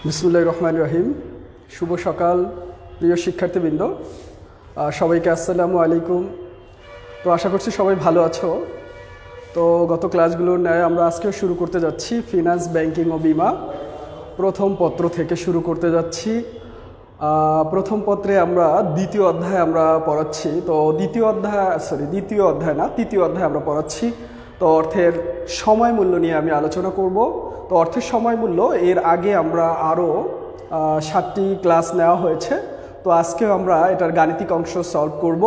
বিসমিল্লাহির রহমানির রহিম। শুভ সকাল প্রিয় শিক্ষার্থীবৃন্দ, সবাইকে আসসালামু আলাইকুম। তো আশা করছি সবাই ভালো আছো। তো গত ক্লাসগুলোর ন্যায় আমরা আজকেও শুরু করতে যাচ্ছি ফিনান্স, ব্যাংকিং ও বিমা প্রথম পত্র থেকে শুরু করতে যাচ্ছি। প্রথম পত্রে আমরা দ্বিতীয় অধ্যায় আমরা পড়াচ্ছি। তো তৃতীয় অধ্যায় আমরা পড়াচ্ছি। তো অর্থের সময় মূল্য নিয়ে আমি আলোচনা করব। তো অর্থের সময় মূল্য এর আগে আমরা আরও 7টি ক্লাস নেওয়া হয়েছে। তো আজকেও আমরা এটার গাণিতিক অংশ সলভ করব।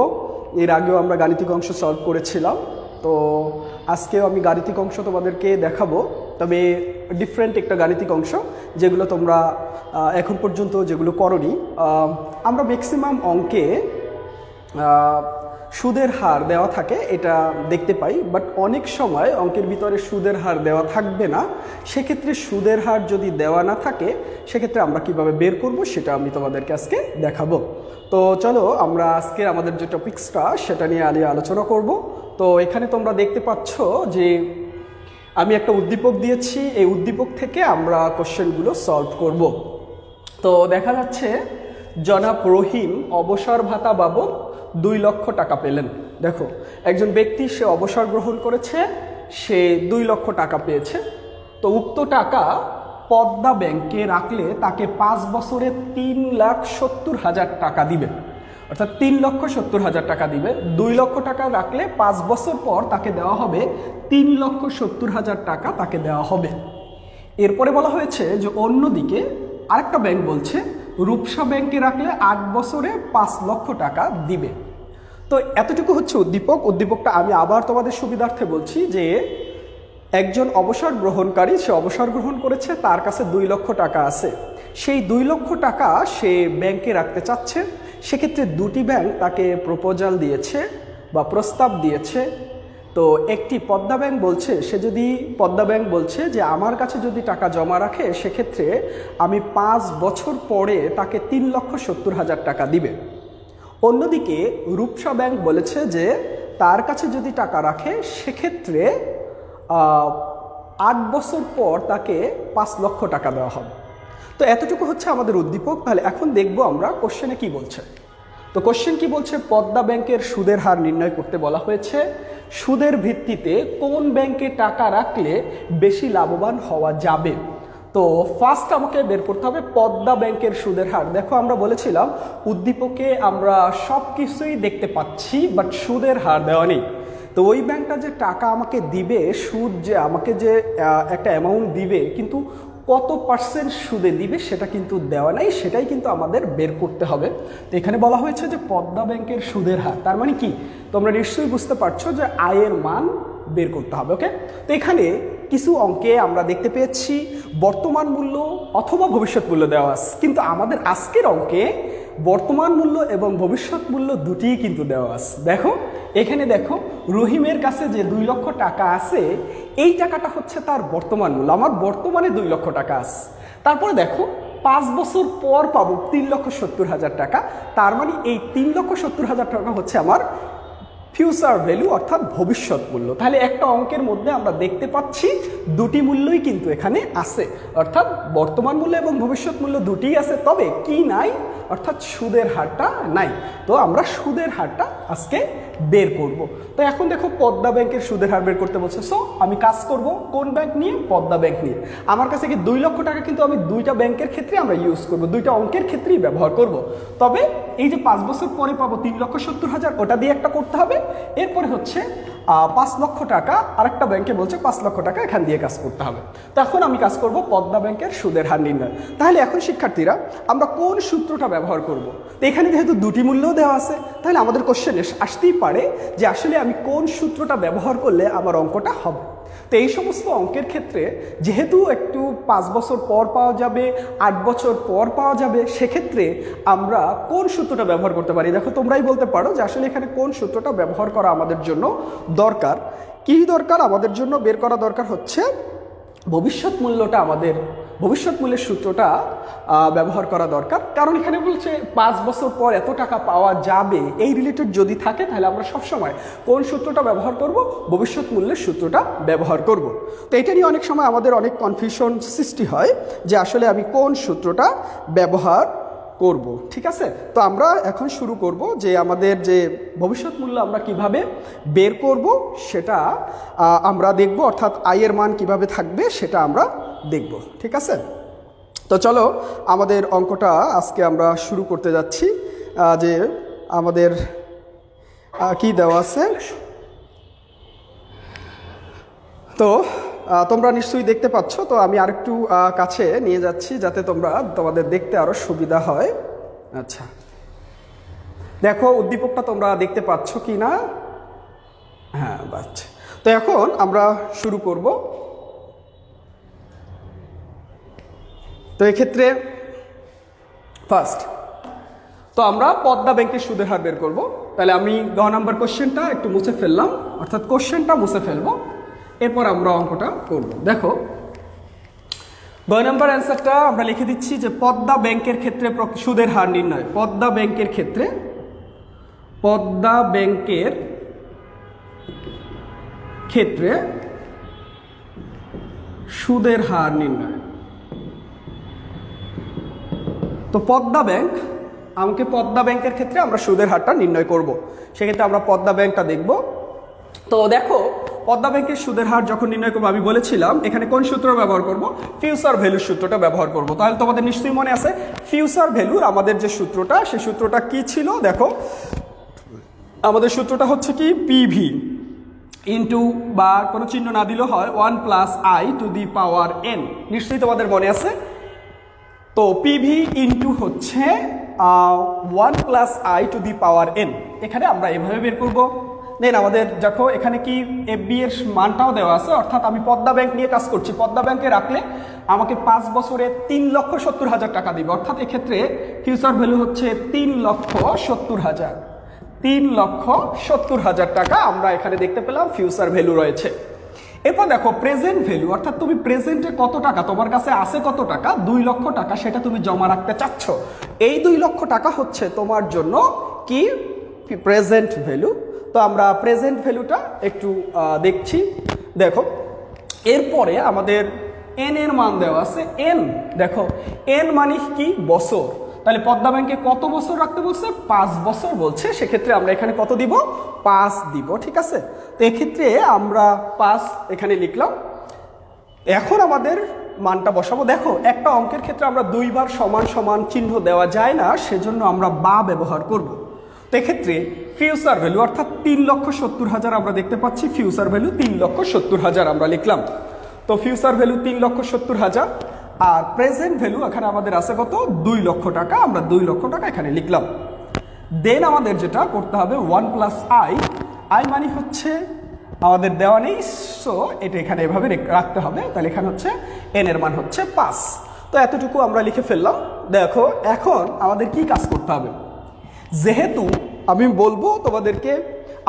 এর আগেও আমরা গাণিতিক অংশ সলভ করেছিলাম। তো আজকেও আমি গাণিতিক অংশ তোমাদেরকে দেখাবো, তবে ডিফারেন্ট একটা গাণিতিক অংশ যেগুলো তোমরা এখন পর্যন্ত যেগুলো করোনি। আমরা ম্যাক্সিমাম অঙ্কে সুদের হার দেওয়া থাকে এটা দেখতে পাই, বাট অনেক সময় অঙ্কের ভিতরে সুদের হার দেওয়া থাকবে না। সেক্ষেত্রে সুদের হার যদি দেওয়া না থাকে সেক্ষেত্রে আমরা কিভাবে বের করব সেটা আমি তোমাদেরকে আজকে দেখাবো। তো চলো আমরা আজকে আমাদের যে টপিকসটা সেটা নিয়ে আলোচনা করব। তো এখানে তোমরা দেখতে পাচ্ছ যে আমি একটা উদ্দীপক দিয়েছি, এই উদ্দীপক থেকে আমরা কোশ্চেনগুলো সলভ করব। তো দেখা যাচ্ছে জনাব রহিম অবসর ভাতা বাবদ 2 লক্ষ টাকা পেলেন। দেখো, একজন ব্যক্তি সে অবসর গ্রহণ করেছে, সে 2 লক্ষ টাকা পেয়েছে। তো উক্ত টাকা পদ্মা ব্যাংকে রাখলে তাকে 5 বছরে 3,70,000 টাকা দিবে, অর্থাৎ 3,70,000 টাকা দিবে। 2 লক্ষ টাকা রাখলে 5 বছর পর তাকে দেওয়া হবে 3,70,000 টাকা তাকে দেওয়া হবে। এরপরে বলা হয়েছে যে অন্যদিকে আরেকটা ব্যাংক বলছে রূপসা ব্যাংকে রাখলে 8 বছরে 5 লক্ষ টাকা দিবে। তো এতটুকু হচ্ছে উদ্দীপক। উদ্দীপকটা আমি আবার তোমাদের সুবিধার্থে বলছি যে একজন অবসর গ্রহণকারী, সে অবসর গ্রহণ করেছে, তার কাছে 2 লক্ষ টাকা আছে। সেই 2 লক্ষ টাকা সে ব্যাংকে রাখতে চাচ্ছে। সেক্ষেত্রে দুটি ব্যাংক তাকে প্রপোজাল দিয়েছে বা প্রস্তাব দিয়েছে। তো একটি পদ্মা ব্যাংক বলছে যে আমার কাছে যদি টাকা জমা রাখে সেক্ষেত্রে আমি 5 বছর পরে তাকে 3,70,000 টাকা দিবে। অন্যদিকে রূপসা ব্যাংক বলেছে যে তার কাছে যদি টাকা রাখে সেক্ষেত্রে 8 বছর পর তাকে 5 লক্ষ টাকা দেওয়া হবে। তো এতটুকু হচ্ছে আমাদের উদ্দীপক। তাহলে এখন দেখবো আমরা কোশ্চেনে কি বলছে। তো কোশ্চেন কি বলছে, পদ্মা ব্যাংকের সুদের হার নির্ণয় করতে বলা হয়েছে। সুদের ভিত্তিতে কোন ব্যাংকে টাকা রাখলে বেশি লাভবান হওয়া যাবে। তো ফার্স্ট আমাকে বের করতে হবে পদ্মা ব্যাংকের সুদের হার। দেখো, আমরা বলেছিলাম উদ্দীপকে আমরা সব কিছুই দেখতে পাচ্ছি, বাট সুদের হার দেওয়া নেই। তো ওই ব্যাংকটা যে টাকা আমাকে দিবে, সুদ যে আমাকে যে একটা অ্যামাউন্ট দিবে, কিন্তু কত পার্সেন্ট সুদে দিবে সেটা কিন্তু দেওয়া নাই, সেটাই কিন্তু আমাদের বের করতে হবে। তো এখানে বলা হয়েছে যে পদ্মা ব্যাংকের সুদের হার, তার মানে কি তোমরা নিশ্চয়ই বুঝতে পারছো যে আয়ের মান বের করতে হবে। ওকে, তো এখানে কিছু অঙ্কে আমরা দেখতে পেয়েছি বর্তমান মূল্য অথবা ভবিষ্যৎ মূল্য দেওয়া আছে, কিন্তু আমাদের আজকের অঙ্কে বর্তমান মূল্য এবং ভবিষ্যৎ মূল্য দুটিই কিন্তু দেওয়া আছে। দেখো এখানে দেখো, রহিমের কাছে যে 2 লক্ষ টাকা আছে, এই টাকাটা হচ্ছে তার বর্তমান মূল্য। আমার বর্তমানে 2 লক্ষ টাকা আছে। তারপরে দেখো 5 বছর পর পাবো 3,70,000 টাকা। তার মানে এই 3,70,000 টাকা হচ্ছে আমার ফিউচার ভ্যালু, অর্থাৎ ভবিষ্যৎ মূল্য। তাহলে একটা অঙ্কের মধ্যে আমরা দেখতে পাচ্ছি দুটি মূল্যই কিন্তু এখানে আছে, অর্থাৎ বর্তমান মূল্য এবং ভবিষ্যৎ মূল্য দুটিই আছে, তবে কি নাই, অর্থাৎ সুদের হারটা নাই। তো আমরা সুদের হারটা আজকে বের করব। তো এখন দেখো পদ্মা ব্যাংকের সুদের হার বের করতে বলছে। সো আমি কাজ করব কোন ব্যাংক নিয়ে, পদ্মা ব্যাংক নিয়ে। আমার কাছে কি 2 লক্ষ টাকা, কিন্তু আমি 2টা ব্যাংকের ক্ষেত্রে আমরা ইউজ করব, 2টা অঙ্কের ক্ষেত্রেই ব্যবহার করব। তবে এই যে 5 বছর পরে পাবো 3,70,000, ওটা দিয়ে একটা করতে হবে। এরপরে হচ্ছে 5 লক্ষ টাকা, আরেকটা ব্যাংকে বলছে 5 লক্ষ টাকা, এখান দিয়ে কাজ করতে হবে। তখন আমি কাজ করব পদ্মা ব্যাংকের সুদের হার নির্ণয়। তাহলে এখন শিক্ষার্থীরা আমরা কোন সূত্রটা ব্যবহার করব। তো এখানে যেহেতু দুটি মূল্যও দেওয়া আছে, তাহলে আমাদের কোশ্চেনে আসতেই পারে যে আসলে আমি কোন সূত্রটা ব্যবহার করলে আমার অঙ্কটা হবে। তো এই সমস্ত অঙ্কের ক্ষেত্রে যেহেতু একটু 5 বছর পর পাওয়া যাবে, 8 বছর পর পাওয়া যাবে, সেক্ষেত্রে আমরা কোন সূত্রটা ব্যবহার করতে পারি। দেখো তোমরাই বলতে পারো যে আসলে এখানে কোন সূত্রটা ব্যবহার করা আমাদের জন্য দরকার। কি দরকার আমাদের জন্য বের করা দরকার হচ্ছে ভবিষ্যৎ মূল্যটা আমাদের ভবিষ্যৎ মূল্যের সূত্রটা ব্যবহার করা দরকার। কারণ এখানে বলছে 5 বছর পর এত টাকা পাওয়া যাবে, এই রিলেটেড যদি থাকে তাহলে আমরা সবসময় কোন সূত্রটা ব্যবহার করব? ভবিষ্যৎ মূল্যের সূত্রটা ব্যবহার করব। তো এটা নিয়ে অনেক সময় আমাদের অনেক কনফিউশন সৃষ্টি হয় যে আসলে আমি কোন সূত্রটা ব্যবহার করব। ঠিক আছে, তো আমরা এখন শুরু করব যে আমাদের যে ভবিষ্যৎ মূল্য আমরা কিভাবে বের করব সেটা আমরা দেখব, অর্থাৎ আয়ের মান কিভাবে থাকবে সেটা আমরা দেখব। ঠিক আছে, তো চলো আমাদের অঙ্কটা আজকে আমরা শুরু করতে যাচ্ছি। যে আমাদের কি দেওয়া আছে, তো তোমরা নিশ্চয়ই দেখতে পাচ্ছ। তো আমি আরেকটু কাছে নিয়ে যাচ্ছি যাতে তোমাদের দেখতে আরো সুবিধা হয়। আচ্ছা, দেখো উদ্দীপকটা তোমরা দেখতে পাচ্ছ কি না? হ্যাঁ, বাচ্চা। তো এখন আমরা শুরু করব। তো এক্ষেত্রে ফার্স্ট তো আমরা পদ্মা ব্যাংকের সুদের হার বের করব। তাহলে আমি গ নাম্বার কোশ্চেনটা একটু মুছে ফেললাম, অর্থাৎ কোশ্চেনটা মুছে ফেলবো, এরপর আমরা অঙ্কটা করব। দেখো গ নাম্বার অ্যান্সারটা আমরা লিখে দিচ্ছি যে পদ্মা ব্যাংকের ক্ষেত্রে সুদের হার নির্ণয়। পদ্মা ব্যাংকের ক্ষেত্রে সুদের হার নির্ণয়। তো পদ্মা ব্যাংকের ক্ষেত্রে আমরা সুদের হারটা নির্ণয় করব। সেক্ষেত্রে আমরা পদ্মা ব্যাংকটা দেখব। তো দেখো পদ্মা ব্যাংকের সুদের হার যখন নির্ণয় করবো, আমি বলেছিলাম এখানে কোন সূত্র ব্যবহার করব? ফিউচার ভ্যালুর সূত্রটা ব্যবহার করব। তাহলে তোমাদের নিশ্চয়ই মনে আছে ফিউচার ভ্যালুর আমাদের যে সূত্রটা, সেই সূত্রটা কি ছিল? দেখো আমাদের সূত্রটা হচ্ছে কি, পিভি ইন্টু, বা কোনো চিহ্ন না দিলেও হয়, 1 + i to the power n। নিশ্চয়ই তোমাদের মনে আছে। তো পিভি ইন্টু হচ্ছে 1 + i to the power n। এখানে আমরা এভাবে বের করব। দেন আমাদের দেখো এখানে কি এফবি এর মানটাও দেওয়া আছে, অর্থাৎ আমি পদ্মা ব্যাংক নিয়ে কাজ করছি। পদ্মা ব্যাংকে রাখলে আমাকে 5 বছরে 3,70,000 টাকা দিবে, অর্থাৎ এক্ষেত্রে ফিউচার ভ্যালু হচ্ছে 3,70,000। 3,70,000 টাকা আমরা এখানে দেখতে পেলাম ফিউচার ভ্যালু রয়েছে। এরপর দেখো প্রেজেন্ট ভ্যালু, অর্থাৎ তুমি প্রেজেন্টে কত টাকা, তোমার কাছে আছে কত টাকা, 2 লক্ষ টাকা, সেটা তুমি জমা রাখতে চাচ্ছ। এই 2 লক্ষ টাকা হচ্ছে তোমার জন্য কি, প্রেজেন্ট ভ্যালু। তো আমরা প্রেজেন্ট ভ্যালুটা একটু দেখছি। দেখো এরপরে আমাদের এন এর মান দেওয়া আছে। এন দেখো, এন মানে কি, বছর। তাহলে পদ্মা ব্যাংকে কত বছর রাখতে বলছে? 5 বছর বলছে। সেক্ষেত্রে আমরা এখানে কত দিব? 5 দিব। ঠিক আছে, তো এক্ষেত্রে আমরা 5 এখানে লিখলাম। এখন আমাদের মানটা বসাবো। দেখো একটা অঙ্কের ক্ষেত্রে আমরা 2 বার সমান সমান চিহ্ন দেওয়া যায় না, সেজন্য আমরা বা ব্যবহার করব। তো এক্ষেত্রে ফিউচার ভ্যালু অর্থাৎ 3,70,000 আমরা দেখতে পাচ্ছি। ফিউচার ভ্যালু 3,70,000 আমরা লিখলাম। তো ফিউচার ভ্যালু 3,70,000, আর প্রেজেন্ট ভ্যালু এখানে আমাদের আছে কত? 2 লক্ষ টাকা। আমরা 2 লক্ষ টাকা এখানে লিখলাম। দেন আমাদের যেটা করতে হবে 1 + i। i মানে হচ্ছে আমাদের দেওয়া নেই, সো এটা এখানে এভাবে রাখতে হবে। তাহলে এখানে হচ্ছে n এর মান হচ্ছে 5। তো এতটুকু আমরা লিখে ফেললাম। দেখো এখন আমাদের কি কাজ করতে হবে? যেহেতু আমি বলবো তোমাদেরকে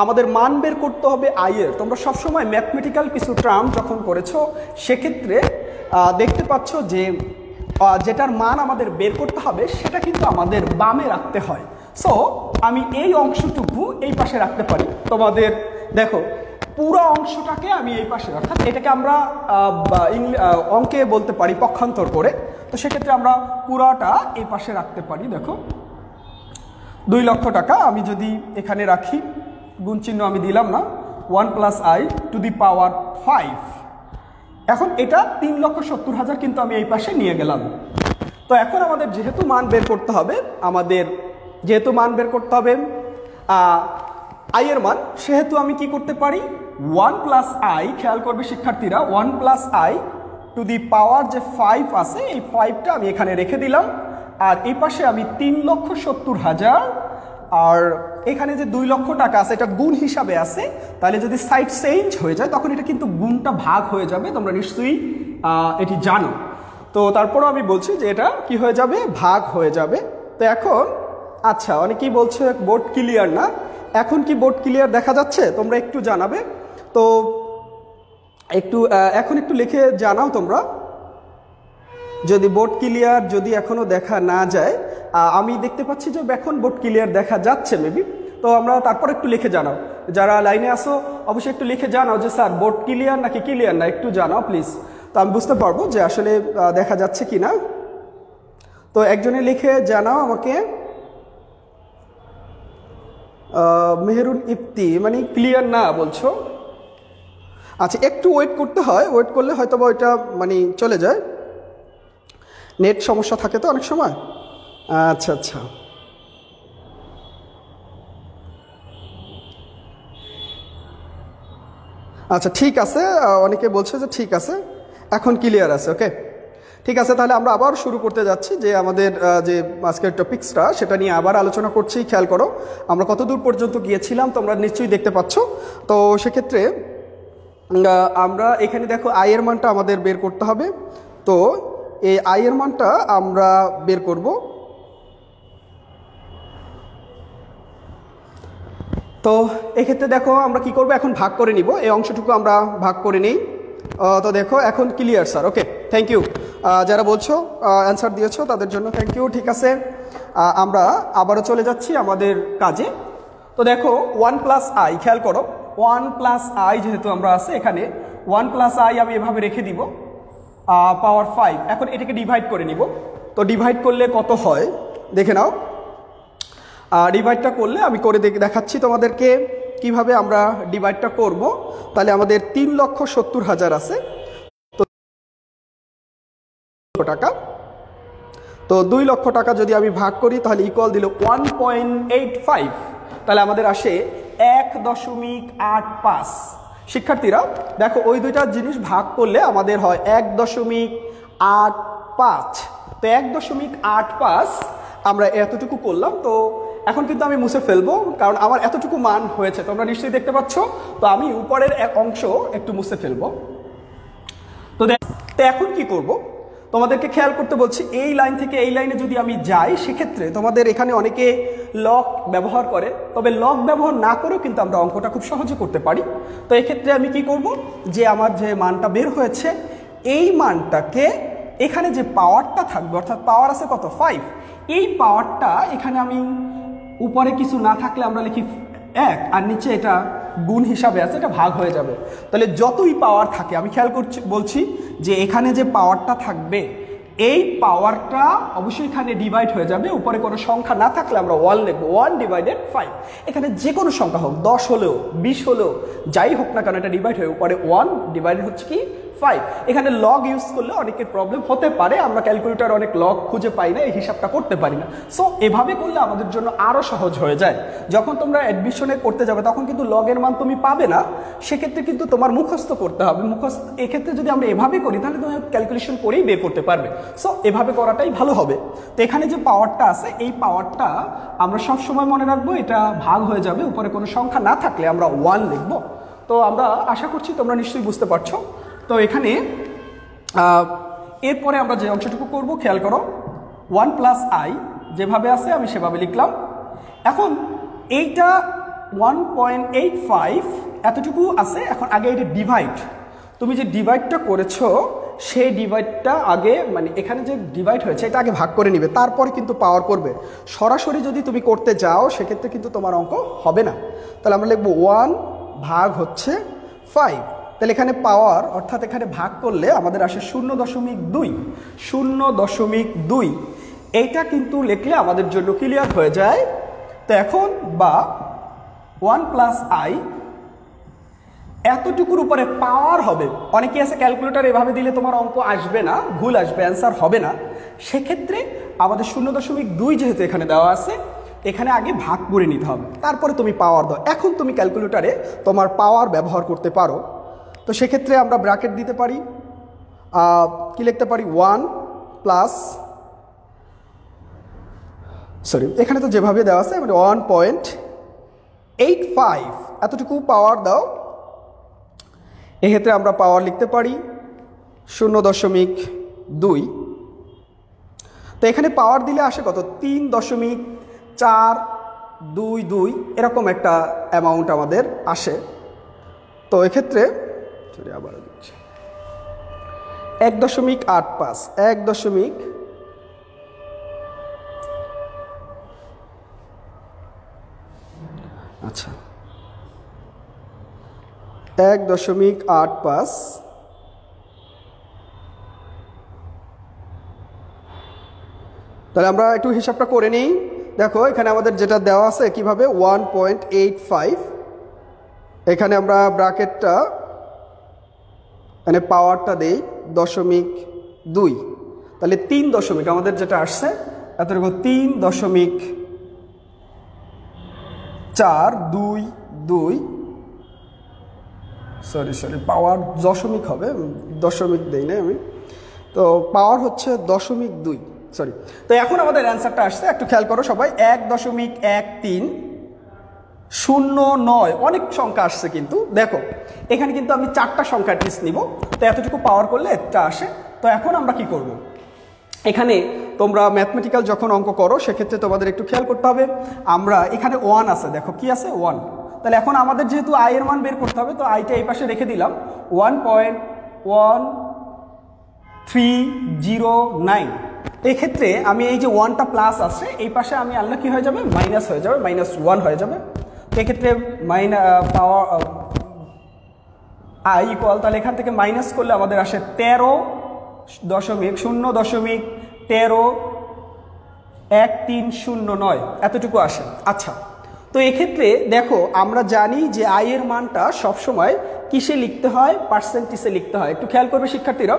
আমাদের মান বের করতে হবে আয়ের। তোমরা সবসময় ম্যাথমেটিক্যাল কিছু টার্ম যখন করেছো সেক্ষেত্রে দেখতে পাচ্ছ যে যেটার মান আমাদের বের করতে হবে সেটা কিন্তু আমাদের বামে রাখতে হয়। সো আমি এই অংশটুকু এই পাশে রাখতে পারি। তোমাদের দেখো পুরো অংশটাকে আমি এই পাশে, অর্থাৎ এটাকে আমরা অঙ্কে বলতে পারি পক্ষান্তর করে। তো সেক্ষেত্রে আমরা পুরাটা এই পাশে রাখতে পারি। দেখো 2 লক্ষ টাকা আমি যদি এখানে রাখি, গুণ চিহ্ন আমি দিলাম না, 1 + i টু দি পাওয়ার 5। এখন এটা 3,70,000 কিন্তু আমি এই পাশে নিয়ে গেলাম। তো এখন আমাদের যেহেতু মান বের করতে হবে, আই এর মান, সেহেতু আমি কি করতে পারি, 1 + i, খেয়াল করবে শিক্ষার্থীরা, 1 + i টু দি পাওয়ার যে 5 আছে, এই 5টা আমি এখানে রেখে দিলাম। আর এই পাশে আমি 3,70,000, আর এখানে যে 2 লক্ষ টাকা আছে এটা গুণ হিসাবে আছে। তাহলে যদি সাইড চেঞ্জ হয়ে যায় তখন এটা কিন্তু গুণটা ভাগ হয়ে যাবে, তোমরা নিশ্চয়ই এটি জানো। তো তারপরও আমি বলছি যে এটা কি হয়ে যাবে, ভাগ হয়ে যাবে। তো এখন আচ্ছা, অনেকেই বলছে বোর্ড ক্লিয়ার না। এখন কি বোর্ড ক্লিয়ার দেখা যাচ্ছে? তোমরা একটু জানাবে। তো এখন একটু লিখে জানাও তোমরা। যদি বোর্ড ক্লিয়ার যদি এখনও দেখা না যায়, আমি দেখতে পাচ্ছি যে এখন বোর্ড ক্লিয়ার দেখা যাচ্ছে মেবি, তো আমরা তারপর একটু লিখে জানাও, যারা লাইনে আসো অবশ্যই একটু লিখে জানাও যে স্যার বোর্ড ক্লিয়ার নাকি ক্লিয়ার না, একটু জানাও প্লিজ, তো আমি বুঝতে পারবো যে আসলে দেখা যাচ্ছে কি না। তো একজনে লিখে জানাও আমাকে, মেহেরুন ইফতি মানে ক্লিয়ার না বলছো। আচ্ছা একটু ওয়েট করতে হয়, ওয়েট করলে হয়তো বা ওইটা মানে চলে যায়, নেট সমস্যা থাকে তো অনেক সময়। আচ্ছা আচ্ছা আচ্ছা ঠিক আছে, অনেকে বলছে যে ঠিক আছে এখন ক্লিয়ার আছে। ওকে ঠিক আছে, তাহলে আমরা আবার শুরু করতে যাচ্ছি যে আমাদের যে আজকের টপিক্সটা সেটা নিয়ে আবার আলোচনা করছি। খেয়াল করো আমরা কত দূর পর্যন্ত গিয়েছিলাম তোমরা নিশ্চয়ই দেখতে পাচ্ছ। তো সেক্ষেত্রে আমরা এখানে দেখো আয়ের মানটা আমাদের বের করতে হবে। তো এই আয়ের মানটা আমরা বের করব। তো এক্ষেত্রে দেখো আমরা কি করব, এখন ভাগ করে নিব, এই অংশটুকু আমরা ভাগ করে নিই। তো দেখো এখন clear sir, okay thank you. যারা বলছো অ্যান্সার দিয়েছো তাদের জন্য থ্যাংক ইউ। ঠিক আছে, আমরা আবারও চলে যাচ্ছি আমাদের কাজে। তো দেখো 1 প্লাস আই, খেয়াল করো 1 প্লাস আই যেহেতু আমরা আছে এখানে 1 প্লাস আই আমি এভাবে রেখে দিব পাওয়ার 5। এখন এটাকে ডিভাইড করে নিব। তো ডিভাইড করলে কত হয় দেখে নাও। ডিভাইডটা করলে আমি করে দেখাচ্ছি তোমাদেরকে কিভাবে আমরা ডিভাইডটা করব। তাহলে আমাদের 3,70,000 আছে তো টাকা, তো 2 লক্ষ টাকা যদি আমি ভাগ করি তাহলে ইকুয়াল দিল 1.85, তাহলে আমাদের আসে 1.85। শিক্ষার্থীরা দেখো ওই দুইটা জিনিস ভাগ করলে আমাদের হয় 1.85। তো 1.85 আমরা এতটুকু করলাম। তো এখন কিন্তু আমি মুছে ফেলবো কারণ আমার এতটুকু মান হয়েছে, তোমরা নিশ্চয়ই দেখতে পাচ্ছ। তো আমি উপরের এক অংশ একটু মুছে ফেলবো। তো এখন কি করব, তোমাদেরকে খেয়াল করতে বলছি এই লাইন থেকে এই লাইনে যদি আমি যাই সেক্ষেত্রে তোমাদের এখানে অনেকে লক ব্যবহার করে, তবে লক ব্যবহার না করেও কিন্তু আমরা অঙ্কটা খুব সহজে করতে পারি। তো এক্ষেত্রে আমি কি করব, যে আমার যে মানটা বের হয়েছে এই মানটাকে এখানে যে পাওয়ারটা থাকবে, অর্থাৎ পাওয়ার আছে কত 5, এই পাওয়ারটা এখানে আমি উপরে কিছু না থাকলে আমরা লিখি 1 আর নিচে এটা গুণ হিসাবে আছে, এটা ভাগ হয়ে যাবে। তাহলে যতই পাওয়ার থাকে আমি খেয়াল বলছি যে এখানে যে পাওয়ারটা থাকবে এই পাওয়ারটা অবশ্যই এখানে ডিভাইড হয়ে যাবে। উপরে কোনো সংখ্যা না থাকলে আমরা 1 লিখবো, 1/5। এখানে যে কোনো সংখ্যা হোক 10 হলেও 20 হলেও যাই হোক না কেন এটা ডিভাইড হয়ে উপরে 1 ডিভাইডেড হচ্ছে কি 5। এখানে লগ ইউজ করলে অনেকের প্রবলেম হতে পারে, আমরা ক্যালকুলেটর অনেক লগ খুঁজে পাই না, এই হিসাবটা করতে পারি না। সো এভাবে করলে আমাদের জন্য আরও সহজ হয়ে যায়। যখন তোমরা অ্যাডমিশনে করতে যাবে তখন কিন্তু লগের মান তুমি পাবে না, সেক্ষেত্রে কিন্তু তোমার মুখস্থ করতে হবে। মুখস্থ এক্ষেত্রে যদি আমরা এভাবে করি তাহলে তুমি ক্যালকুলেশন করেই বের করতে পারবে। সো এভাবে করাটাই ভালো হবে। তো এখানে যে পাওয়ারটা আছে এই পাওয়ারটা আমরা সব সময় মনে রাখবো, এটা ভাগ হয়ে যাবে, উপরে কোনো সংখ্যা না থাকলে আমরা 1 লিখবো। তো আমরা আশা করছি তোমরা নিশ্চয়ই বুঝতে পারছো। তো এখানে এরপরে আমরা যে অংশটুকু করব খেয়াল করো, 1 প্লাস আই যেভাবে আছে আমি সেভাবে লিখলাম। এখন এইটা 1.85 এতটুকু আছে। এখন আগে এটা ডিভাইড, তুমি যে ডিভাইডটা করেছো সেই ডিভাইডটা আগে মানে এখানে যে ডিভাইড হয়েছে এটা আগে ভাগ করে নিবে, তারপরে কিন্তু পাওয়ার করবে। সরাসরি যদি তুমি করতে যাও সেক্ষেত্রে কিন্তু তোমার অঙ্ক হবে না। তাহলে আমরা লিখবো 1 ভাগ হচ্ছে 5। তাহলে এখানে পাওয়ার অর্থাৎ এখানে ভাগ করলে আমাদের আসে 0.2। 0.2 এইটা কিন্তু লিখলে আমাদের জন্য ক্লিয়ার হয়ে যায়। তো এখন বা 1 প্লাস আই এতটুকুর উপরে পাওয়ার হবে। অনেকে আছে ক্যালকুলেটর এভাবে দিলে তোমার অঙ্ক আসবে না, ভুল আসবে, অ্যান্সার হবে না। সেক্ষেত্রে আমাদের 0.2 যেহেতু এখানে দেওয়া আছে এখানে আগে ভাগ করে নিতে হবে, তারপরে তুমি পাওয়ার দাও। এখন তুমি ক্যালকুলেটরে তোমার পাওয়ার ব্যবহার করতে পারো। তো সেক্ষেত্রে আমরা ব্র্যাকেট দিতে পারি, কি লিখতে পারি 1 প্লাস এখানে তো যেভাবে দেওয়া আছে মানে 1.85 এতটুকু পাওয়ার দাও। এক্ষেত্রে আমরা পাওয়ার লিখতে পারি 0.2। তো এখানে পাওয়ার দিলে আসে কত 3.422 এরকম একটা অ্যামাউন্ট আমাদের আসে। তো এক্ষেত্রে আবার 1.85 আচ্ছা 1.85 তাহলে আমরা একটু হিসাবটা করে নিই। দেখো এখানে আমাদের যেটা দেওয়া আছে কিভাবে 1.85, এখানে আমরা ব্র্যাকেটটা মানে পাওয়ারটা দেই 0.2, তাহলে 3 দশমিক আমাদের যেটা আসছে এতটুকু 3.422 সরি পাওয়ার দশমিক হবে, দশমিক দেই না আমি, তো পাওয়ার হচ্ছে 0.2 সরি। তো এখন আমাদের অ্যান্সারটা আসছে, একটু খেয়াল করো সবাই, 1.1309। অনেক সংখ্যা আসছে কিন্তু দেখো এখানে কিন্তু আমি 4টা সংখ্যা লিস্ট নিব, তো এতটুকু পাওয়ার করলে একটা আসে। তো এখন আমরা কি করব, এখানে তোমরা ম্যাথমেটিক্যাল যখন অঙ্ক করো সেক্ষেত্রে তোমাদের একটু খেয়াল করতে হবে, আমরা এখানে 1 আছে, দেখো কি আছে 1, তাহলে এখন আমাদের যেহেতু আই এর মান বের করতে হবে, তো আইটা এই পাশে রেখে দিলাম 1.1309। এক্ষেত্রে আমি এই যে 1টা প্লাস আছে এই পাশে আমি আনলে কি হয়ে যাবে, মাইনাস হয়ে যাবে, -1 হয়ে যাবে। এক্ষেত্রে পাওয়ার আই ইকুয়াল, তাহলে এখান থেকে মাইনাস করলে আমাদের আসে 13.0.1309 এতটুকু আসে। আচ্ছা, তো এক্ষেত্রে দেখো আমরা জানি যে আই এর মানটা সবসময় কিসে লিখতে হয়, পার্সেন্টেজে লিখতে হয়। একটু খেয়াল করবে শিক্ষার্থীরা,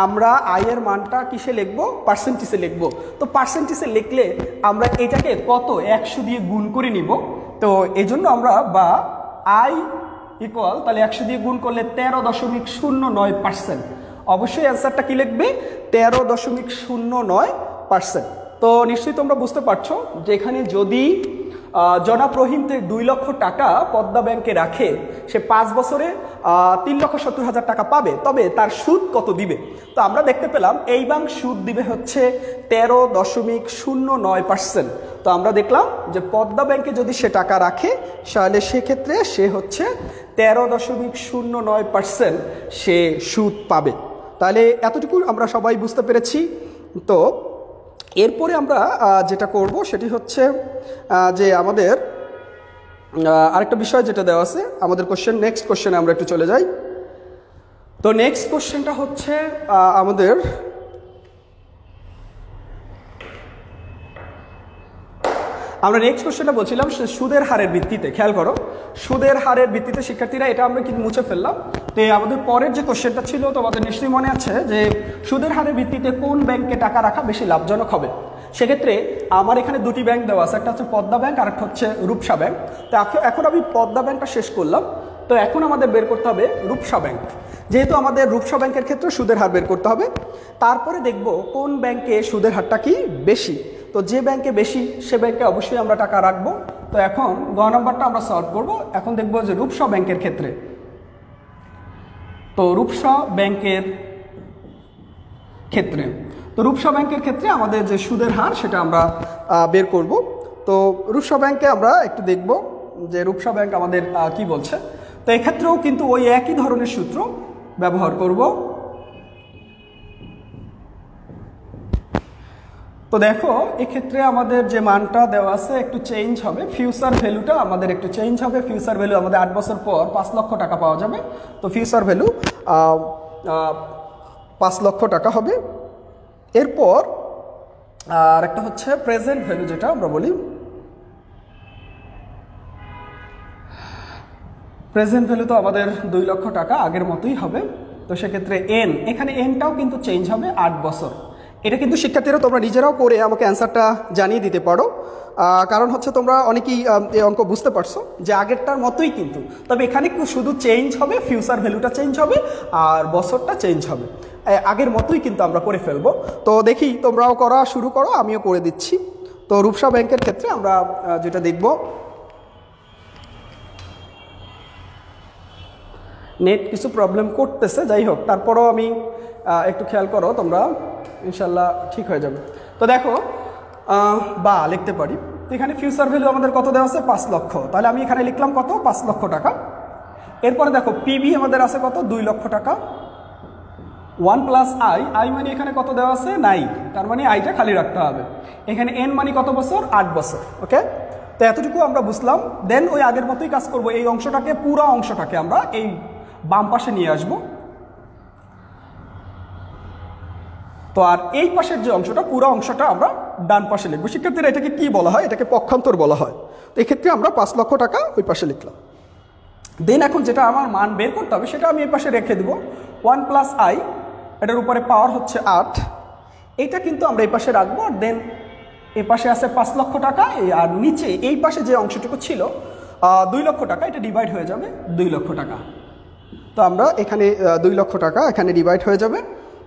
আমরা আই এর মানটা কিসে লিখব, পার্সেন্টেজে লিখব। তো পার্সেন্টেজে লিখলে আমরা এটাকে কত 100 দিয়ে গুণ করে নিব, তো এই জন্য আমরা বা আই ইকুয়াল, তাহলে 100 দিয়ে গুণ করলে 13.09%। অবশ্যই অ্যান্সারটা কি লিখবে, 13.09%। তো নিশ্চয়ই তোমরা বুঝতে পারছো যে এখানে যদি জনাব রহিম 2 লক্ষ টাকা পদ্মা ব্যাংকে রাখে, সে 5 বছরে 3,70,000 টাকা পাবে, তবে তার সুদ কত দিবে। তো আমরা দেখতে পেলাম এই ব্যাংক সুদ দিবে হচ্ছে 13.09%। তো আমরা দেখলাম যে পদ্মা ব্যাংকে যদি সে টাকা রাখে তাহলে সেক্ষেত্রে সে হচ্ছে 13.09% সে সুদ পাবে। তাহলে এতটুকু আমরা সবাই বুঝতে পেরেছি। তো এরপরে আমরা যেটা করব সেটি হচ্ছে যে আমাদের আরেকটা বিষয় যেটা দেওয়া আছে আমাদের কোশ্চেন, নেক্সট কোশ্চেনে আমরা একটু চলে যাই। তো নেক্সট কোশ্চেনটা হচ্ছে আমাদের আমরা নেক্সট কোশ্চেনটা বলছিলাম সুদের হারের ভিত্তিতে। খেয়াল করো, সুদের হারের ভিত্তিতে শিক্ষার্থীরা এটা আমরা কিন্তু মুছে ফেললাম। তো আমাদের পরের যে কোশ্চেনটা ছিল তোমাদের নিশ্চয়ই মনে আছে যে সুদের হারের ভিত্তিতে কোন ব্যাংকে টাকা রাখা বেশি লাভজনক হবে। সেক্ষেত্রে আমার এখানে 2টি ব্যাংক দেওয়া আছে, একটা হচ্ছে পদ্মা ব্যাংক আর একটা হচ্ছে রূপসা ব্যাংক। তো এখন আমি পদ্মা ব্যাংকটা শেষ করলাম, তো এখন আমাদের বের করতে হবে রূপসা ব্যাংক। যেহেতু আমাদের রূপসা ব্যাংকের ক্ষেত্রে সুদের হার বের করতে হবে, তারপরে দেখব কোন ব্যাংকে সুদের হারটা কি বেশি। তো যে ব্যাংকে বেশি সে ব্যাংকে অবশ্যই আমরা টাকা রাখবো। তো এখন গ নম্বরটা আমরা সলভ করব। এখন দেখব যে রূপসা ব্যাংকের ক্ষেত্রে, তো রূপসা ব্যাংকের ক্ষেত্রে আমাদের যে সুদের হার সেটা আমরা বের করব। তো রূপসা ব্যাংকে আমরা একটু দেখব যে রূপসা ব্যাংক আমাদের কি বলছে। তো এক্ষেত্রেও কিন্তু ওই একই ধরনের সূত্র ব্যবহার করব। তো দেখো এক্ষেত্রে আমাদের যে মানটা দেওয়া আছে একটু চেঞ্জ হবে, ফিউচার ভ্যালুটা আমাদের একটু চেঞ্জ হবে। ফিউচার ভ্যালু আমাদের 8 বছর পর 5 লক্ষ টাকা পাওয়া যাবে। তো ফিউচার ভ্যালু 5 লক্ষ টাকা হবে। এরপর আর একটা হচ্ছে প্রেজেন্ট ভ্যালু, যেটা আমরা বলি প্রেজেন্ট ভ্যালু, তো আমাদের 2 লক্ষ টাকা আগের মতোই হবে। তো সেক্ষেত্রে এন, এখানে এনটাও কিন্তু চেঞ্জ হবে 8 বছর। এটা কিন্তু শিক্ষার্থীরা তোমরা নিজেরাও করে আমাকে অ্যান্সারটা জানিয়ে দিতে পারো, কারণ হচ্ছে তোমরা অনেকেই এই অঙ্ক বুঝতে পারছো যে আগেরটার মতোই কিন্তু, তবে এখানে শুধু চেঞ্জ হবে, ফিউচার ভ্যালুটা চেঞ্জ হবে আর বছরটা চেঞ্জ হবে। আগের মতোই কিন্তু আমরা করে ফেলবো। তো দেখি তোমরাও করা শুরু করো, আমিও করে দিচ্ছি। তো রূপসা ব্যাংকের ক্ষেত্রে আমরা যেটা দেখব, নেট কিছু প্রবলেম করতেছে, যাই হোক তারপরও আমি একটু খেয়াল করো তোমরা, ইনশাল্লাহ ঠিক হয়ে যাবে। তো দেখো বা লিখতে পারি, তো এখানে ফিউচার ভ্যালু আমাদের কত দেওয়া আছে 5 লক্ষ, তাহলে আমি এখানে লিখলাম কত 5 লক্ষ টাকা। এরপরে দেখো পিবি আমাদের আছে কত 2 লক্ষ টাকা। 1 প্লাস আই মানে এখানে কত দেওয়া আছে 9, তার মানে আইটা খালি রাখতে হবে। এখানে এন মানে কত বছর 8 বছর। ওকে, তো এতটুকু আমরা বুঝলাম। দেন ওই আগের মতোই কাজ করব, এই অংশটাকে পুরো অংশটাকে আমরা এই বাম পাশে নিয়ে আসব। তো আর এই পাশের যে অংশটা পুরো অংশটা আমরা ডান পাশে লিখবো। শিক্ষার্থীরা এটাকে কি বলা হয়? এটাকে পক্ষান্তর বলা হয়। তো এক্ষেত্রে আমরা 5 লক্ষ টাকা ওই পাশে লিখলাম। দেন এখন যেটা আমার মান বের করতে হবে সেটা আমি এই পাশে রেখে দেবো। 1 প্লাস আই, এটার উপরে পাওয়ার হচ্ছে 8, এইটা কিন্তু আমরা এই পাশে রাখবো। দেন এই পাশে আছে 5 লক্ষ টাকা, আর নিচে এই পাশে যে অংশটুকু ছিল 2 লক্ষ টাকা, এটা ডিভাইড হয়ে যাবে 2 লক্ষ টাকা। তো আমরা এখানে 2 লক্ষ টাকা এখানে ডিভাইড হয়ে যাবে।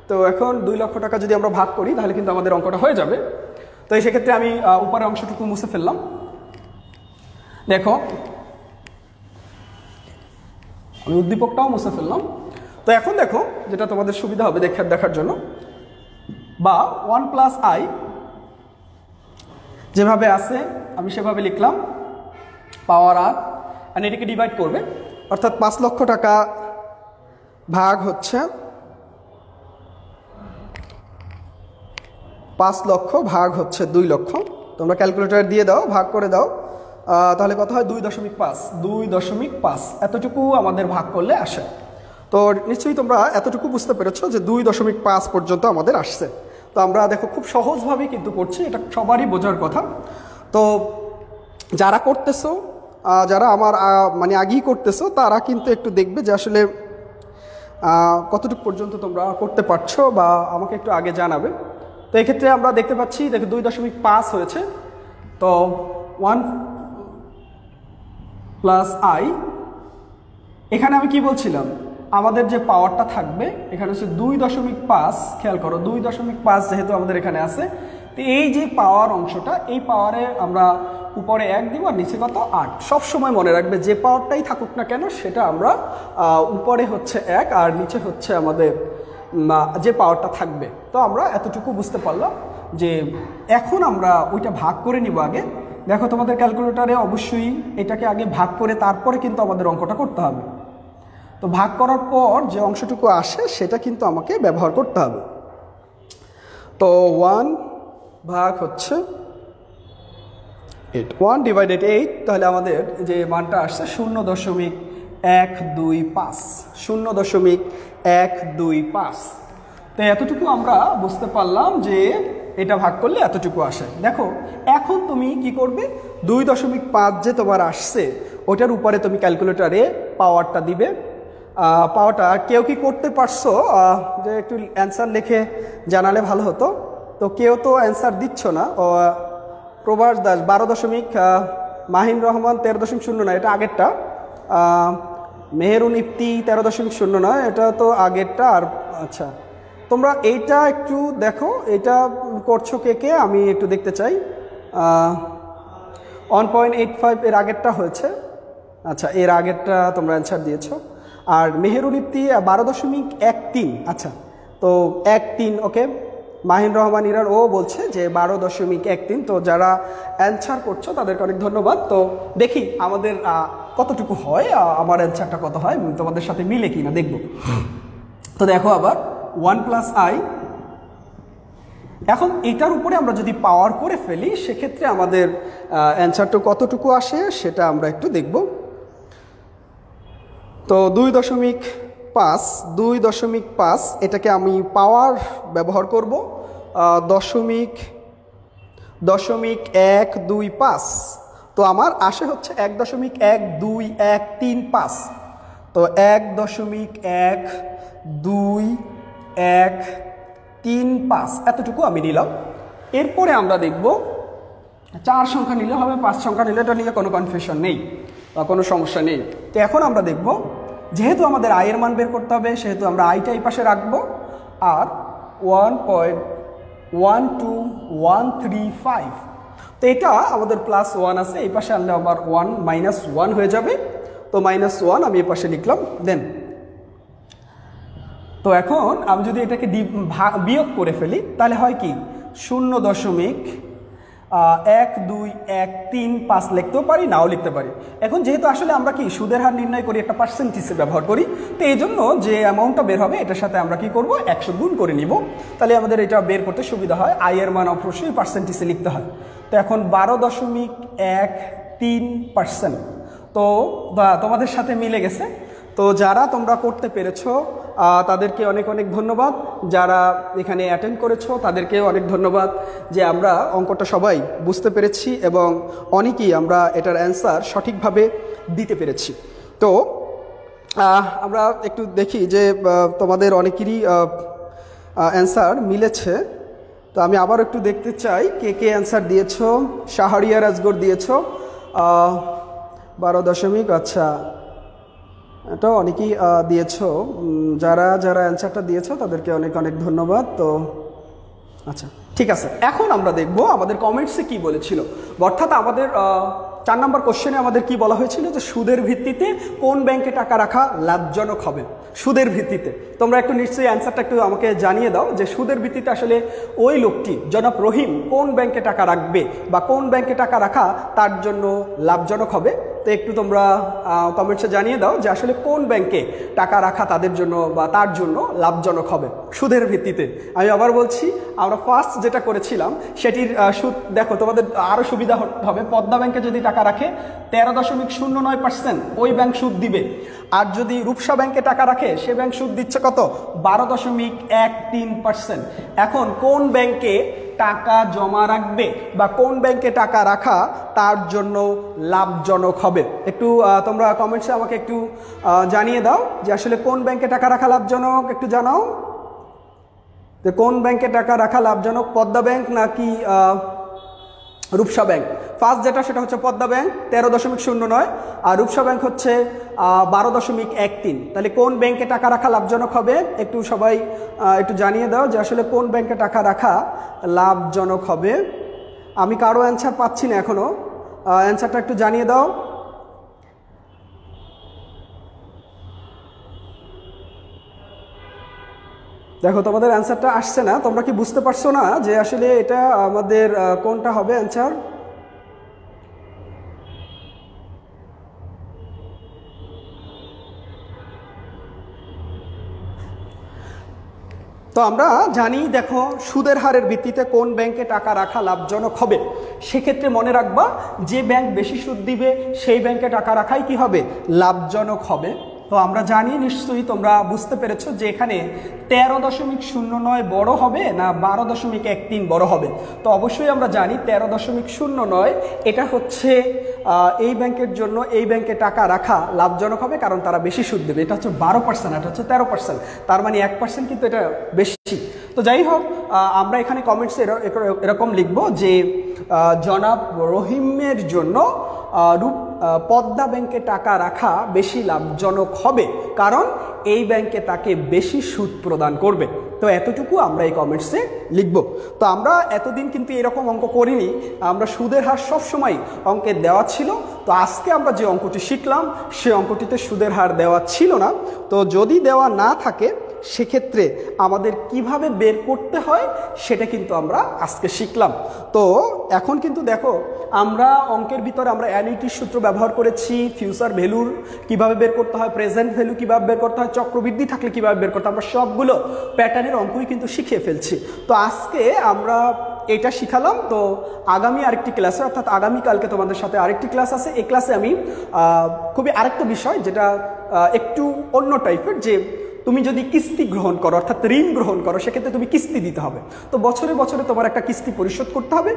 তো এখন 2 লক্ষ টাকা যদি আমরা ভাগ করি তাহলে কিন্তু আমাদের অঙ্কটা হয়ে যাবে। তো এই সেক্ষেত্রে আমি উপরের অংশটুকু মুছে ফেললাম। দেখো আমি উদ্দীপকটাও মুছে ফেললাম। তো এখন দেখো যেটা তোমাদের সুবিধা হবে দেখার জন্য, বা 1 প্লাস আই যেভাবে আছে আমি সেভাবে লিখলাম, পাওয়ার 8, আর এটাকে ডিভাইড করবে, অর্থাৎ 5 লক্ষ টাকা ভাগ হচ্ছে 5 লক্ষ ভাগ হচ্ছে 2 লক্ষ। তোমরা ক্যালকুলেটর দিয়ে দাও, ভাগ করে দাও, তাহলে কত হয় 2.5 এতটুকু আমাদের ভাগ করলে আসে। তো নিশ্চয়ই তোমরা এতটুকু বুঝতে পেরেছো যে 2.5 পর্যন্ত আমাদের আসছে। তো আমরা দেখো খুব সহজভাবেই কিন্তু করছি, এটা সবারই বোঝার কথা। তো যারা করতেছো, যারা আমার মানে আগেই করতেছো, তারা কিন্তু একটু দেখবে যে আসলে কতটুকু পর্যন্ত তোমরা করতে পারছো, বা আমাকে একটু আগে জানাবে। তো এক্ষেত্রে আমরা দেখতে পাচ্ছি দেখো 2.5 হয়েছে। তো 1 প্লাস আই, এখানে আমি কি বলছিলাম, আমাদের যে পাওয়ারটা থাকবে এখানে হচ্ছে 2.5, খেয়াল করো 2.5 যেহেতু আমাদের এখানে আছে। তো এই যে পাওয়ার অংশটা, এই পাওয়ারে আমরা উপরে 1 দিব আর নিচে কত 8। সবসময় মনে রাখবে যে পাওয়ারটাই থাকুক না কেন সেটা আমরা উপরে হচ্ছে 1 আর নিচে হচ্ছে আমাদের যে পাওয়ারটা থাকবে। তো আমরা এতটুকু বুঝতে পারলাম যে এখন আমরা ওইটা ভাগ করে নিব আগে। দেখো তোমাদের ক্যালকুলেটরে অবশ্যই এটাকে আগে ভাগ করে তারপরে কিন্তু আমাদের অঙ্কটা করতে হবে। তো ভাগ করার পর যে অংশটুকু আসে সেটা কিন্তু আমাকে ব্যবহার করতে হবে। তো 1 ভাগ হচ্ছে 8, 1 ডিভাইডেড 8, তাহলে আমাদের যে মানটা আসছে 0.125। তো এতটুকু আমরা বুঝতে পারলাম যে এটা ভাগ করলে এতটুকু আসে। দেখো এখন তুমি কি করবে, 2.5 যে তোমার আসছে ওটার উপরে তুমি ক্যালকুলেটরে পাওয়ারটা দিবে। পাওয়ারটা কেউ কি করতে পারছো যে একটু অ্যান্সার লিখে জানালে ভালো হতো। তো কেউ তো অ্যান্সার দিচ্ছ না। প্রভাস দাস 12, মাহিন রহমান 13.09, এটা আগেরটা। মেহেরুন ইফতি 13.09, এটা তো আগেরটা। আর আচ্ছা তোমরা এইটা একটু দেখো, এটা করছো কে আমি একটু দেখতে চাই। 1.85 এর আগেরটা হয়েছে। আচ্ছা এর আগেরটা তোমরা অ্যান্সার দিয়েছো। আর মেহেরুন ইফতি 12.13, আচ্ছা তো 13। ওকে, মাহিন রহমান ইরার ও বলছে যে 12.13। তো যারা অ্যান্সার করছো তাদেরকে অনেক ধন্যবাদ। তো দেখি আমাদের কতটুকু হয়, আমার অ্যান্সারটা কত হয়, তোমাদের সাথে মিলে কিনা দেখব। তো দেখো আবার 1 প্লাস আই, এখন এটার উপরে আমরা যদি পাওয়ার করে ফেলি সেক্ষেত্রে আমাদের অ্যান্সারটা কতটুকু আসে সেটা আমরা একটু দেখব। তো 2.5 এটাকে আমি পাওয়ার ব্যবহার করব 0.125। তো আমার আসে হচ্ছে 1.12135। তো 1.12135 এতটুকু আমি নিলাম। এরপরে আমরা দেখব 4 সংখ্যা নিলে হবে, 5 সংখ্যা নিলে এটা নিয়ে কোনো কনফিউশন নেই বা কোনো সমস্যা নেই। তো এখন আমরা দেখব যেহেতু আমাদের আয়ের মান বের করতে হবে সেহেতু আমরা আইটা এই পাশে রাখবো, আর 1.12135। তো এটা আমাদের +1 আছে, এই পাশে আনলে আবার 1 -1 হয়ে যাবে। তো -1 আমি এই পাশে লিখলাম। দেন তো এখন আমি যদি এটাকে বিয়োগ করে ফেলি তাহলে হয় কি 0.1 1 2 1 3 5 লিখতেও পারি, নাও লিখতে পারি। এখন যেহেতু আসলে আমরা কি সুদের হার নির্ণয় করি একটা পার্সেন্টেজে ব্যবহার করি, তো এই জন্য যে অ্যামাউন্টটা বের হবে এটার সাথে আমরা কি করব 100 গুণ করে নিব, তাহলে আমাদের এটা বের করতে সুবিধা হয়। আয়ের মান অবশ্যই পার্সেন্টেজে লিখতে হয়। তো এখন 12.13%, তো তোমাদের সাথে মিলে গেছে। তো যারা তোমরা করতে পেরেছো তাদেরকে অনেক অনেক ধন্যবাদ, যারা এখানে অ্যাটেন্ড করেছো তাদেরকেও অনেক ধন্যবাদ, যে আমরা অঙ্কটা সবাই বুঝতে পেরেছি এবং অনেকেই আমরা এটার অ্যান্সার সঠিকভাবে দিতে পেরেছি। তো আমরা একটু দেখি যে তোমাদের অনেকেরই অ্যান্সার মিলেছে। তো আমি আবার একটু দেখতে চাই কে কে অ্যান্সার দিয়েছো। শাহরিয়ার আজগর দিয়েছো 12 আচ্ছা, এটা অনেকেই দিয়েছো। যারা যারা অ্যান্সারটা দিয়েছো তাদেরকে অনেক অনেক ধন্যবাদ। তো আচ্ছা ঠিক আছে, এখন আমরা দেখব আমাদের কমেন্টসে কি বলেছিল। অর্থাৎ আমাদের 4 নম্বর কোশ্চেনে আমাদের কি বলা হয়েছিল যে সুদের ভিত্তিতে কোন ব্যাংকে টাকা রাখা লাভজনক হবে। সুদের ভিত্তিতে তোমরা একটু নিশ্চয়ই অ্যান্সারটা একটু আমাকে জানিয়ে দাও যে সুদের ভিত্তিতে আসলে ওই লোকটি জনাব রহিম কোন ব্যাংকে টাকা রাখবে বা কোন ব্যাংকে টাকা রাখা তার জন্য লাভজনক হবে। তো একটু তোমরা কমেন্টসে জানিয়ে দাও যে আসলে কোন ব্যাংকে টাকা রাখা তাদের জন্য বা তার জন্য লাভজনক হবে সুদের ভিত্তিতে। আমি আবার বলছি, আমরা ফার্স্ট যেটা করেছিলাম সেটির সুদ দেখো, তোমাদের আরও সুবিধা হবে। পদ্মা ব্যাংকে যদি টাকা রাখে 13.09% ওই ব্যাংক সুদ দিবে, আর যদি রূপসা ব্যাংকে টাকা রাখে সে ব্যাংক সুদ দিচ্ছে কত 12.13%। এখন কোন ব্যাংকে টাকা জমা রাখবে বা কোন ব্যাংকে টাকা রাখা তার জন্য লাভজনক হবে, একটু তোমরা কমেন্টসে আমাকে একটু জানিয়ে দাও যে আসলে কোন ব্যাংকে টাকা রাখা লাভজনক, একটু জানাও যে কোন ব্যাংকে টাকা রাখা লাভজনক, পদ্মা ব্যাংক নাকি রূপসা ব্যাংক। ফার্স্ট যেটা সেটা হচ্ছে পদ্মা ব্যাংক 13.09 আর রূপসা ব্যাংক হচ্ছে 12.13। তাহলে কোন ব্যাংকে টাকা রাখা লাভজনক হবে একটু সবাই একটু জানিয়ে দাও যে আসলে কোন ব্যাংকে টাকা রাখা লাভজনক হবে। আমি কারো অ্যান্সার পাচ্ছি না এখনও, অ্যান্সারটা একটু জানিয়ে দাও। দেখো তোমাদের অ্যান্সারটা আসছে না, তোমরা কি বুঝতে পারছো না যে আসলে এটা আমাদের কোনটা হবে অ্যান্সার? তো আমরা জানি, দেখো সুদের হারের ভিত্তিতে কোন ব্যাংকে টাকা রাখা লাভজনক হবে, সেক্ষেত্রে মনে রাখবা যে ব্যাংক বেশি সুদ দিবে সেই ব্যাংকে টাকা রাখাই কি হবে লাভজনক হবে। তো আমরা জানি নিশ্চয়ই তোমরা বুঝতে পেরেছো যে এখানে 13.09 বড় হবে না 12.13 বড় হবে। তো অবশ্যই আমরা জানি 13.09 এটা হচ্ছে এই ব্যাংকের জন্য এই ব্যাংকে টাকা রাখা লাভজনক হবে, কারণ তারা বেশি সুদ দেবে। এটা হচ্ছে 12%, এটা হচ্ছে 13%, তার মানে 1% কিন্তু এটা বেশি। তো যাই হোক, আমরা এখানে কমেন্টসে এরকম লিখব যে জনাব রহিমের জন্য পদ্মা ব্যাংকে টাকা রাখা বেশি লাভজনক হবে, কারণ এই ব্যাংকে তাকে বেশি সুদ প্রদান করবে। তো এতটুকু আমরা এই কমেন্টসে লিখব। তো আমরা এতদিন কিন্তু এরকম অঙ্ক করিনি, আমরা সুদের হার সবসময় অঙ্কে দেওয়া ছিল। তো আজকে আমরা যে অঙ্কটি শিখলাম সেই অঙ্কটিতে সুদের হার দেওয়া ছিল না। তো যদি দেওয়া না থাকে সেক্ষেত্রে আমাদের কিভাবে বের করতে হয় সেটা কিন্তু আমরা আজকে শিখলাম। তো এখন কিন্তু দেখো, আমরা অঙ্কের ভিতরে আমরা অ্যানুইটির সূত্র ব্যবহার করেছি, ফিউচার ভ্যালুর কিভাবে বের করতে হয়, প্রেজেন্ট ভ্যালু কিভাবে বের করতে হয়, চক্রবৃদ্ধি থাকলে কিভাবে বের করতে হয়, আমরা সবগুলো প্যাটার্নের অঙ্কই কিন্তু শিখিয়ে ফেলছি। তো আজকে আমরা এটা শিখালাম। তো আগামী আরেকটি ক্লাসে, অর্থাৎ আগামীকালকে তোমাদের সাথে আরেকটি ক্লাস আছে। এই ক্লাসে আমি খুবই আরেকটা বিষয় যেটা একটু অন্য টাইপের, যে তুমি যদি কিস্তি গ্রহণ করো অর্থাৎ ঋণ গ্রহণ করো সেক্ষেত্রে তুমি কিস্তি দিতে হবে। তো বছরে বছরে তোমার একটা কিস্তি পরিশোধ করতে হবে।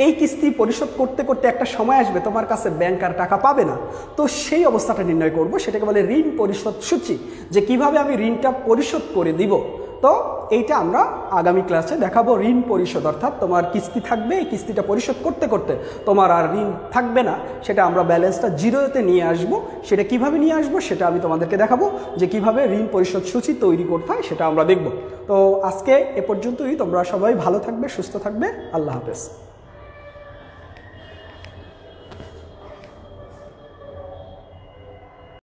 এই কিস্তি পরিশোধ করতে করতে একটা সময় আসবে তোমার কাছে ব্যাংক আর টাকা পাবে না। তো সেই অবস্থাটা নির্ণয় করব, সেটাকে বলে ঋণ পরিশোধ সূচি, যে কিভাবে আমি ঋণটা পরিশোধ করে দিব। তো এইটা আমরা আগামী ক্লাসে দেখাবো। ঋণ পরিশোধ অর্থাৎ তোমার কিস্তি থাকবে, এই কিস্তিটা পরিশোধ করতে করতে তোমার আর ঋণ থাকবে না, সেটা আমরা ব্যালেন্সটা জিরোতে নিয়ে আসব। সেটা কিভাবে নিয়ে আসবো সেটা আমি তোমাদেরকে দেখাবো, যে কিভাবে ঋণ পরিশোধ সূচি তৈরি করতে হয় সেটা আমরা দেখব। তো আজকে এ পর্যন্তই। তোমরা সবাই ভালো থাকবে, সুস্থ থাকবে। আল্লাহ হাফেজ।